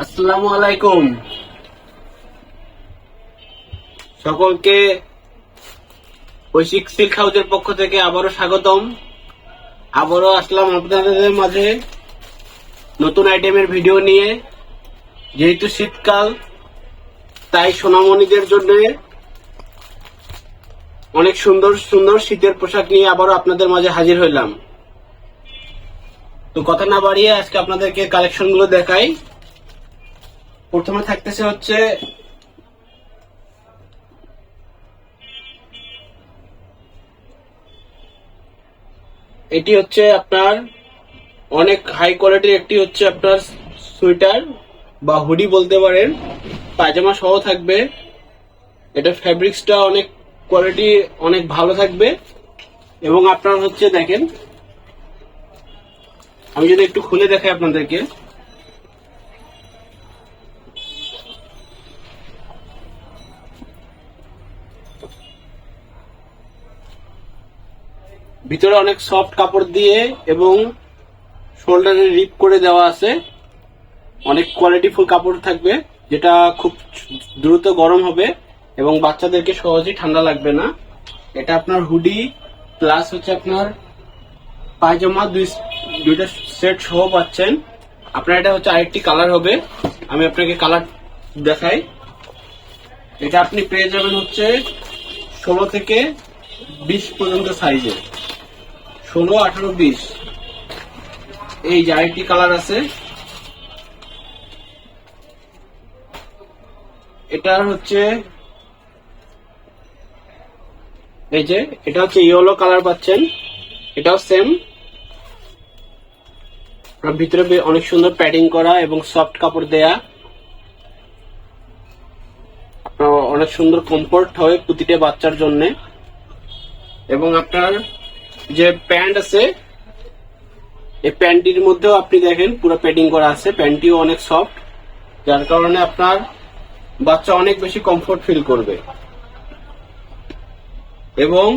আসসালামু আলাইকুম সকলকে ঐশিক সিল্ক হাউসের পক্ষ থেকে আবারও স্বাগতম। আবারও আসলাম আপনাদের মাঝে নতুন আইটেমের ভিডিও নিয়ে। যেহেতু শীতকাল, তাই সোনামণিদের জন্য অনেক সুন্দর সুন্দর শীতের পোশাক নিয়ে আবারও আপনাদের মাঝে হাজির হইলাম। তো কথা না বাড়িয়ে আজকে আপনাদেরকে কালেকশন গুলো দেখাই। প্রথমে থাকতেছে হচ্ছে এটি হচ্ছে আপনার অনেক হাই কোয়ালিটির একটি হচ্ছে আপনার সোয়েটার বা হুডি বলতে পারেন, পায়জামা সহ থাকবে। এটা ফ্যাব্রিক্সটা অনেক কোয়ালিটি অনেক ভালো থাকবে। এবং আপনার হচ্ছে দেখেন, আমি যদি একটু খুলে দেখাই আপনাদেরকে, ভিতরে অনেক সফট কাপড় দিয়ে এবং শোল্ডারে রিপ করে দেওয়া আছে। অনেক কোয়ালিটিফুল কাপড় থাকবে, যেটা খুব দ্রুত গরম হবে এবং বাচ্চাদেরকে সহজেই ঠান্ডা লাগবে না। এটা আপনার হুডি প্লাস হচ্ছে আপনার পায়জামা দুইটা সেট সহ পাচ্ছেন। আপনার এটা হচ্ছে আরেকটি কালার হবে, আমি আপনাকে কালার দেখাই। এটা আপনি পেয়ে যাবেন হচ্ছে 16 থেকে 20 পর্যন্ত সাইজে, 16, 18, 20। এই যে আরেকটি কালার আছে, এটা হচ্ছে এই যে এটা হচ্ছে ইয়েলো কালার পাচ্ছেন। এটাও সেম, ভিতরে অনেক সুন্দর প্যাডিং করা এবং সফট কাপড় দেয়া। অনেক সুন্দর কমফোর্ট হবে প্রতিটা বাচ্চার জন্য। এবং আপনার যে প্যান্ট আছে, এই প্যান্টটির মধ্যেও আপনি দেখেন পুরো প্যাডিং করা আছে। প্যান্টটিও অনেক সফট, যার কারণে আপনার বাচ্চা অনেক বেশি কমফোর্ট ফিল করবে। এবং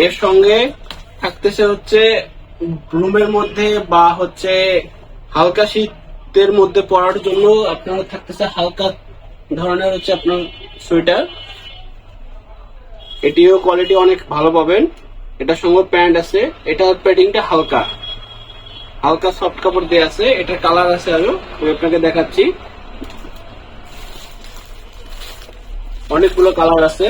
এর সঙ্গে থাকতেছে হচ্ছে রুমের মধ্যে বা হচ্ছে হালকা শীতের মধ্যে পরার জন্য আপনার থাকতেছে হালকা ধরনের হচ্ছে আপনার সোয়েটার। এটিও কোয়ালিটি অনেক ভালো পাবেন। এটার সঙ্গে প্যান্ট আছে, এটার প্যাডিংটা হালকা হালকা সফট কাপড় দেওয়া আছে। এটার কালার আছে, আরো আমি আপনাকে দেখাচ্ছি। অনেকগুলো কালার আছে।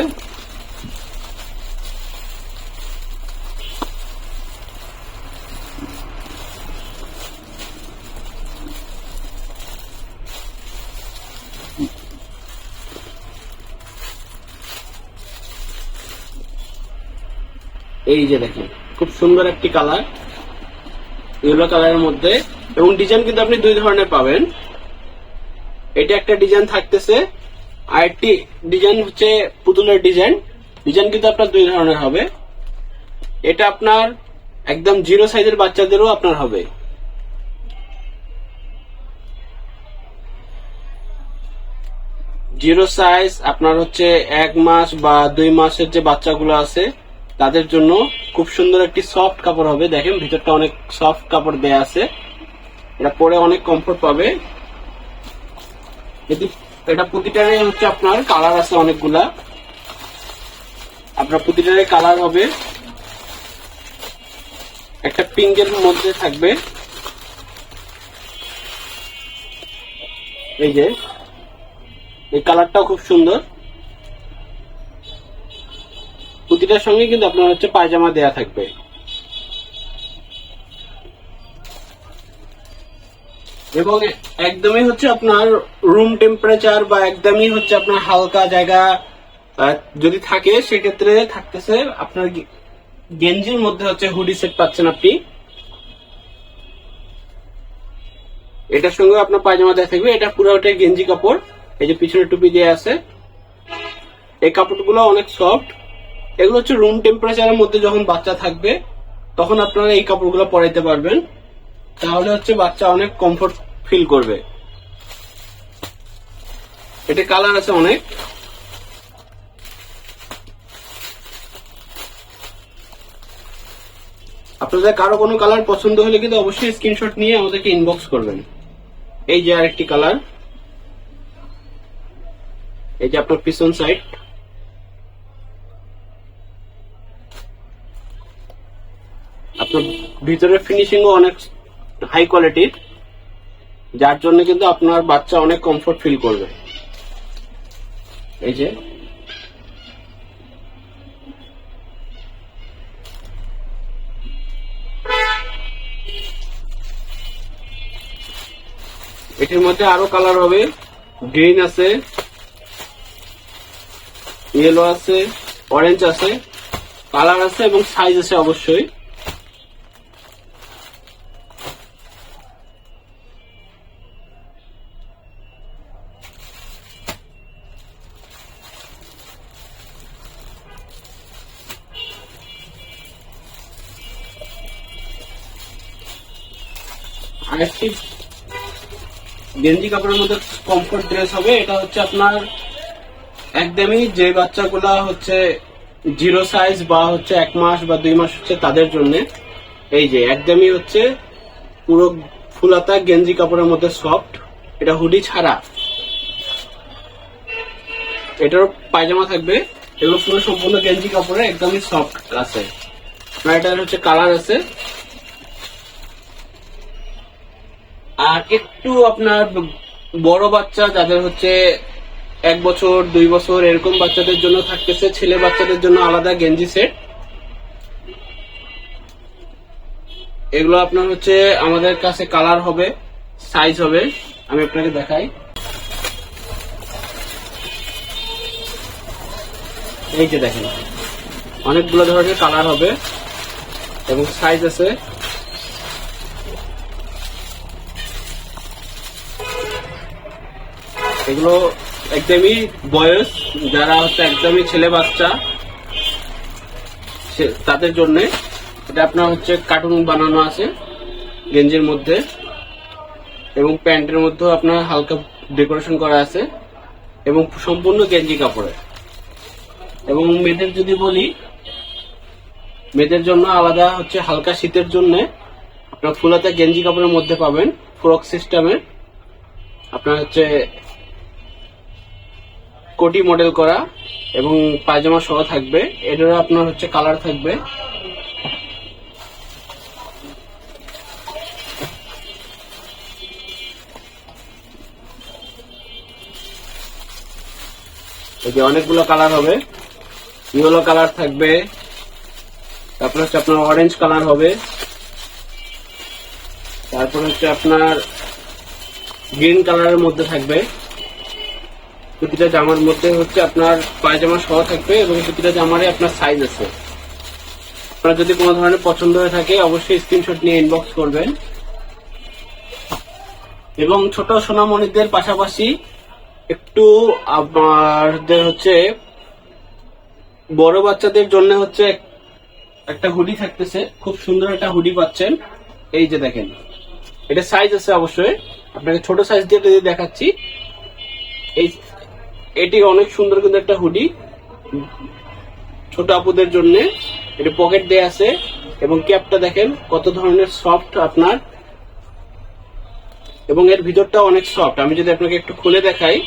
এই যে দেখেন, খুব সুন্দর একটি কালার, ইয়েলো কালারের মধ্যে। এবং ডিজাইন কিন্তু আপনি দুই ধরনের পাবেন। এটা একটা ডিজাইন থাকতেছে, আর একটি ডিজাইন হচ্ছে পুতুলের ডিজাইন। ডিজাইন কিন্তু আপনার দুই ধরনের হবে। এটা আপনার একদম জিরো সাইজের বাচ্চাদেরও আপনার হবে। জিরো সাইজ আপনার হচ্ছে 1 মাস বা 2 মাসের যে বাচ্চাগুলো আছে তাদের জন্য খুব সুন্দর একটি সফট কাপড় হবে। দেখেন ভিতরটা অনেক সফট কাপড় দেয়া আছে, এটা পরে অনেক কমফোর্ট পাবে। এটা প্রতিটারে হচ্ছে আপনার কালার আছে অনেকগুলা। আপনার প্রতিটারে কালার হবে, একটা পিঙ্কের মধ্যে থাকবে। এই যে এই কালারটাও খুব সুন্দর। প্রতিটার সঙ্গে কিন্তু আপনার হচ্ছে পায়জামা দেয়া থাকবে। এবং একদমই হচ্ছে আপনার রুম টেম্পারেচার বা একদমই হচ্ছে আপনার হালকা জায়গা যদি থাকে, সেক্ষেত্রে থাকতেছে আপনার গেঞ্জির মধ্যে হচ্ছে হুডি সেট পাচ্ছেন আপনি। এটার সঙ্গে আপনার পায়জামা দেওয়া থাকবে। এটা পুরোটাই গেঞ্জি কাপড়। এই যে পিছনে টুপি দিয়ে আছে, এই কাপড়গুলো অনেক সফট। এগুলো হচ্ছে রুম টেম্পারেচারের মধ্যে যখন বাচ্চা থাকবে তখন আপনারা এই কাপড়গুলো পরাইতে পারবেন, তাহলে হচ্ছে বাচ্চা অনেক কমফোর্ট ফিল করবে। এটা কালার আছে অনেক। আপনাদের কারো কোনো কালার পছন্দ হলে কিন্তু অবশ্যই স্ক্রিনশট নিয়ে আমাদেরকে ইনবক্স করবেন। এই যে আরেকটি কালার, এই যে আপনার পিছন সাইড। আপনার ভিতরের ফিনিশিংও অনেক হাই কোয়ালিটির, যার জন্য কিন্তু আপনার বাচ্চা অনেক কমফোর্ট ফিল করবে। এই যে এটির মধ্যে আরো কালার হবে, গ্রিন আছে, ইয়েলো আছে, অরেঞ্জ আছে, কালার আছে এবং সাইজ আছে অবশ্যই। আরেকটি গেঞ্জি কাপড়ের মধ্যে কমফোর্ট ড্রেস হবে, এটা হচ্ছে আপনার একদমই যে বাচ্চাগুলা হচ্ছে 0 সাইজ বা হচ্ছে 1 মাস বা 2 মাস হচ্ছে তাদের জন্য। এই যে একদমই হচ্ছে পুরো ফুলাতা গেঞ্জি কাপড়ের মধ্যে সফট, এটা হুডি ছাড়া, এটার পায়জামা থাকবে, এগুলো পুরো সম্পূর্ণ গেঞ্জি কাপড়ে একদমই সফট আছে। আপনার এটার হচ্ছে কালার আছে। আর একটু আপনার বড় বাচ্চা যাদের হচ্ছে 1 বছর 2 বছর এরকম বাচ্চাদের জন্য থাকতেছে ছেলে বাচ্চাদের জন্য আলাদা গেঞ্জি সেট। এগুলো আপনার হচ্ছে আমাদের কাছে কালার হবে, সাইজ হবে, আমি আপনাকে দেখাই। এই যে দেখেন অনেকগুলো ধরনের কালার হবে এবং সাইজ আছে। এগুলো একদমই বয়স যারা হচ্ছে একদমই ছেলে বাচ্চা তাদের জন্য। এটা আপনার হচ্ছে কার্টুন বানানো আছে গেঞ্জির মধ্যে এবং প্যান্টের মধ্যেও আপনার হালকা ডেকোরেশন করা আছে এবং সম্পূর্ণ গেঞ্জি কাপড়ে। এবং মেয়েদের যদি বলি, মেয়েদের জন্য আলাদা হচ্ছে হালকা শীতের জন্য আপনার ফুলাতে গেঞ্জি কাপড়ের মধ্যে পাবেন ফ্রক সিস্টেমের, আপনার হচ্ছে কোটি মডেল করা এবং পায়জামা সহ থাকবে। এটারও আপনার হচ্ছে কালার থাকবে। এই যে অনেকগুলো কালার হবে, ইয়েলো কালার থাকবে, তারপর হচ্ছে আপনার অরেঞ্জ কালার হবে, তারপর হচ্ছে আপনার গ্রিন কালারের মধ্যে থাকবে। প্রতিটা জামার মধ্যে হচ্ছে আপনার পায়জামা সহ থাকবে এবং প্রতিটা জামারে আপনার সাইজ আছে। আপনার যদি কোনো ধরনের পছন্দ হয়ে থাকে অবশ্যই স্ক্রিনশট নিয়ে ইনবক্স করবেন। এবং ছোট সোনামণিদের পাশাপাশি একটু আমাদের হচ্ছে বড় বাচ্চাদের জন্য হচ্ছে একটা হুডি থাকতেছে, খুব সুন্দর একটা হুডি পাচ্ছেন। এই যে দেখেন এটা সাইজ আছে অবশ্যই, আপনাকে ছোট সাইজ দিয়ে যদি দেখাচ্ছি। এটি অনেক সুন্দর কিন্তু একটা হুডি ছোট আপুদের জন্য। এটা পকেট দেয়া আছে এবং ক্যাপটা দেখেন কত ধরনের সফট আপনার, এবং এর ভিতরটা অনেক সফট। আমি যদি আপনাকে একটু খুলে দেখাই,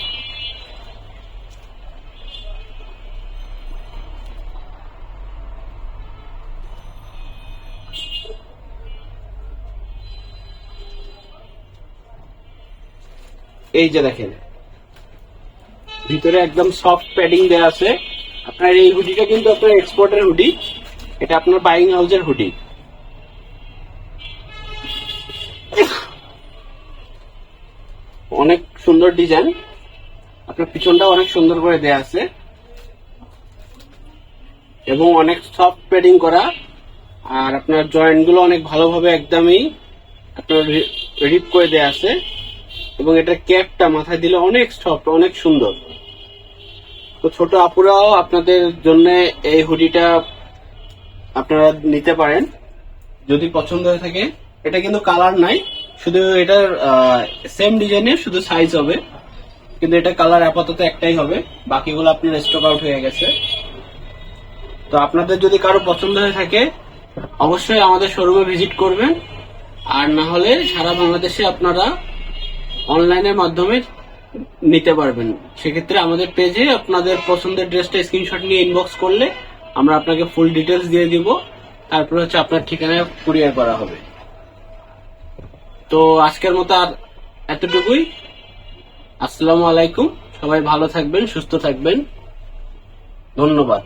এই যে দেখেন ভিতরে একদম সফট প্যাডিং দেওয়া আছে। আপনার এই হুডিটা কিন্তু আপনার এক্সপোর্টের হুডি, এটা আপনার বাইং হাউসের হুডি। অনেক সুন্দর ডিজাইন, আপনার পিছনটা অনেক সুন্দর করে দেয়া আছে এবং অনেক সফট প্যাডিং করা। আর আপনার জয়েন্ট গুলো অনেক ভালোভাবে একদমই আপনার রিপ করে দেয়া আছে এবং এটা ক্যাপটা মাথায় দিলে অনেক সফট, অনেক সুন্দর। তো ছোট আপুরাও আপনাদের জন্য এই হুডিটা আপনারা নিতে পারেন যদি পছন্দ হয়ে থাকে। এটা কিন্তু কালার নাই, শুধু এটার সেম ডিজাইনের শুধু সাইজ হবে, কিন্তু এটা কালার আপাতত একটাই হবে, বাকিগুলো আপনার স্টক আউট হয়ে গেছে। তো আপনাদের যদি কারো পছন্দ হয়ে থাকে অবশ্যই আমাদের শোরুমে ভিজিট করবেন, আর না হলে সারা বাংলাদেশে আপনারা অনলাইনের মাধ্যমে নিতে পারবেন। সেক্ষেত্রে আমাদের পেজে আপনাদের পছন্দের ড্রেসটা স্ক্রিনশট নিয়ে ইনবক্স করলে আমরা আপনাকে ফুল ডিটেলস দিয়ে দিব, তারপর হচ্ছে আপনার ঠিকানায় কুরিয়ার করা হবে। তো আজকের মতো আর এতটুকুই। আসসালামু আলাইকুম, সবাই ভালো থাকবেন, সুস্থ থাকবেন, ধন্যবাদ।